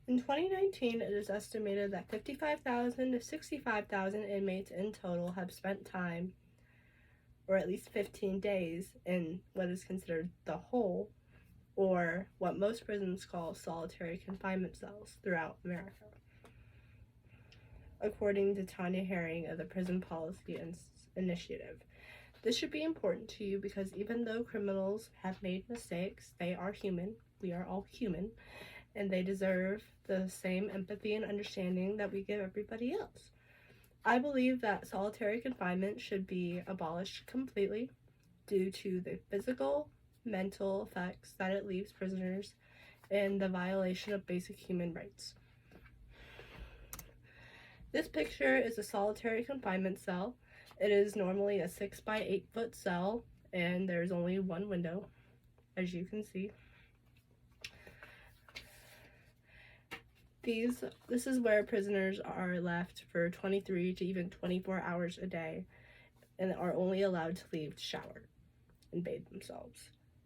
In 2019, it is estimated that 55,000 to 65,000 inmates in total have spent time, or at least 15 days, in what is considered the hole, or what most prisons call solitary confinement cells throughout America, according to Tanya Herring of the Prison Policy Initiative. This should be important to you because even though criminals have made mistakes, they are human. We are all human, and they deserve the same empathy and understanding that we give everybody else. I believe that solitary confinement should be abolished completely due to the physical, mental effects that it leaves prisoners and the violation of basic human rights. This picture is a solitary confinement cell. It is normally a 6 by 8 foot cell, and there's only one window, as you can see. This is where prisoners are left for 23 to even 24 hours a day and are only allowed to leave to shower and bathe themselves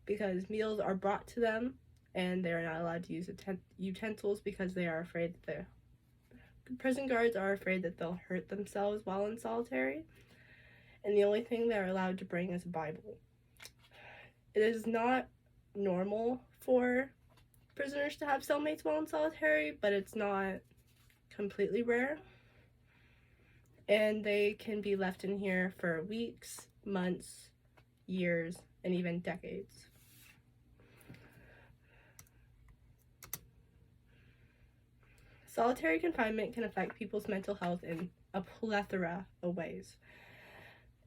because meals are brought to them and they are not allowed to use utensils because they are afraid that the prison guards are afraid that they'll hurt themselves while in solitary, and the only thing they're allowed to bring is a Bible. It is not normal for prisoners to have cellmates while in solitary, but it's not completely rare. And they can be left in here for weeks, months, years, and even decades. Solitary confinement can affect people's mental health in a plethora of ways,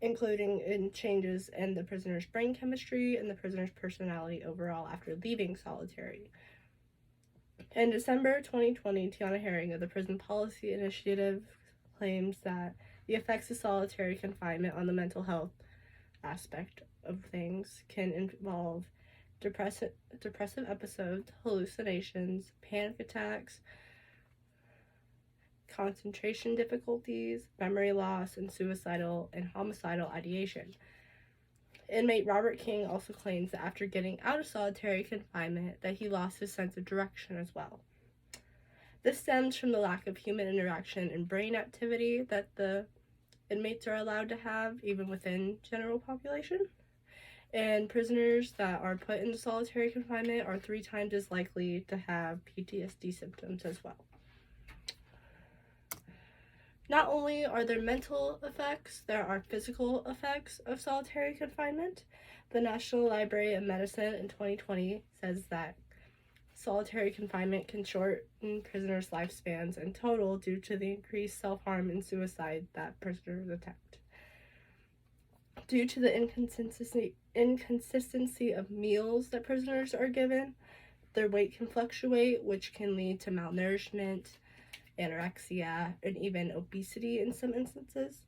including in changes in the prisoner's brain chemistry and the prisoner's personality overall after leaving solitary. In December 2020, Tiana Herring of the Prison Policy Initiative claims that the effects of solitary confinement on the mental health aspect of things can involve depressive episodes, hallucinations, panic attacks, concentration difficulties, memory loss, and suicidal and homicidal ideation. Inmate Robert King also claims that after getting out of solitary confinement that he lost his sense of direction as well. This stems from the lack of human interaction and brain activity that the inmates are allowed to have even within general population. And prisoners that are put into solitary confinement are 3 times as likely to have PTSD symptoms as well. Not only are there mental effects, there are physical effects of solitary confinement. The National Library of Medicine in 2020 says that solitary confinement can shorten prisoners' lifespans in total due to the increased self-harm and suicide that prisoners attempt. Due to the inconsistency of meals that prisoners are given, their weight can fluctuate, which can lead to malnourishment, anorexia, and even obesity in some instances.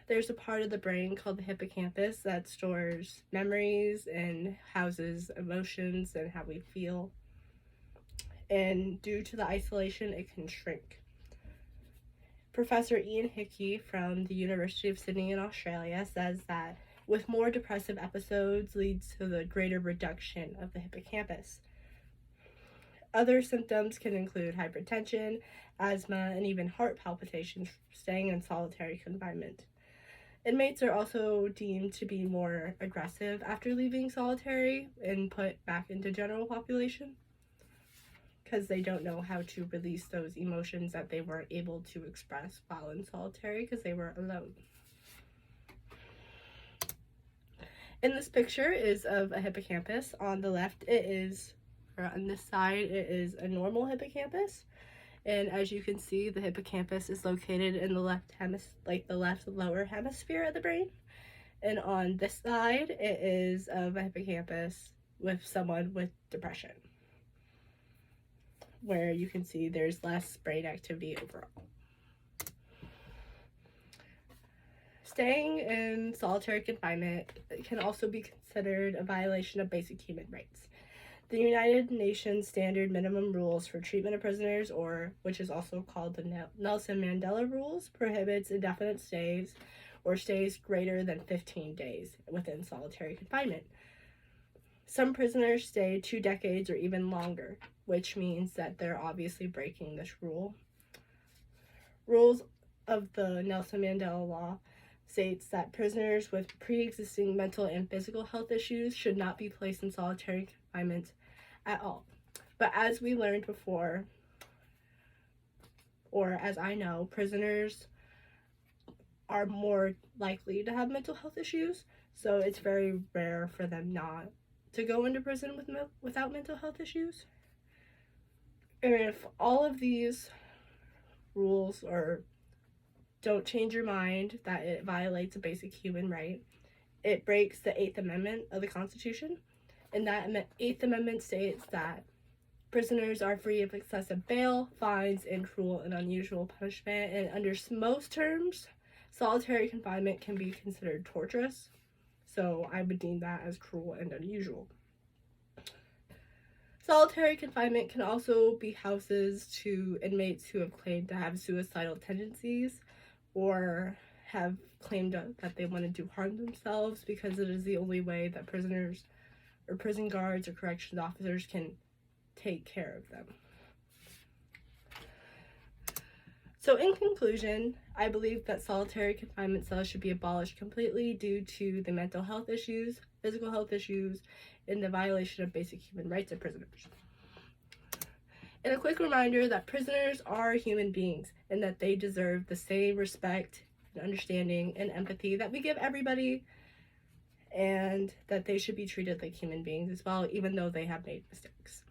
There's a part of the brain called the hippocampus that stores memories and houses emotions and how we feel. And due to the isolation, it can shrink. Professor Ian Hickey from the University of Sydney in Australia says that with more depressive episodes leads to the greater reduction of the hippocampus. Other symptoms can include hypertension, asthma, and even heart palpitations staying in solitary confinement. Inmates are also deemed to be more aggressive after leaving solitary and put back into general population because they don't know how to release those emotions that they weren't able to express while in solitary because they were alone. In this picture is of a hippocampus. On the left on this side it is a normal hippocampus, and as you can see the hippocampus is located in the left lower hemisphere of the brain, and on this side it is of a hippocampus with someone with depression, where you can see there's less brain activity overall. Staying in solitary confinement can also be considered a violation of basic human rights. The United Nations Standard Minimum Rules for Treatment of Prisoners, which is also called the Nelson Mandela Rules, prohibits indefinite stays or stays greater than 15 days within solitary confinement. Some prisoners stay 2 decades or even longer, which means that they're obviously breaking this rule. Rules of the Nelson Mandela Law states that prisoners with pre-existing mental and physical health issues should not be placed in solitary confinement at all. But as we learned before, or as I know, prisoners are more likely to have mental health issues, so it's very rare for them not to go into prison without mental health issues. And if all of these rules don't change your mind that it violates a basic human right, it breaks the 8th Amendment of the Constitution. And that 8th Amendment states that prisoners are free of excessive bail, fines, and cruel and unusual punishment. And under most terms, solitary confinement can be considered torturous. So I would deem that as cruel and unusual. Solitary confinement can also be houses to inmates who have claimed to have suicidal tendencies or have claimed that they want to do harm themselves, because it is the only way that prisoners or prison guards or corrections officers can take care of them. So in conclusion, I believe that solitary confinement cells should be abolished completely due to the mental health issues, physical health issues, and the violation of basic human rights of prisoners. And a quick reminder that prisoners are human beings and that they deserve the same respect and understanding and empathy that we give everybody, and that they should be treated like human beings as well, even though they have made mistakes.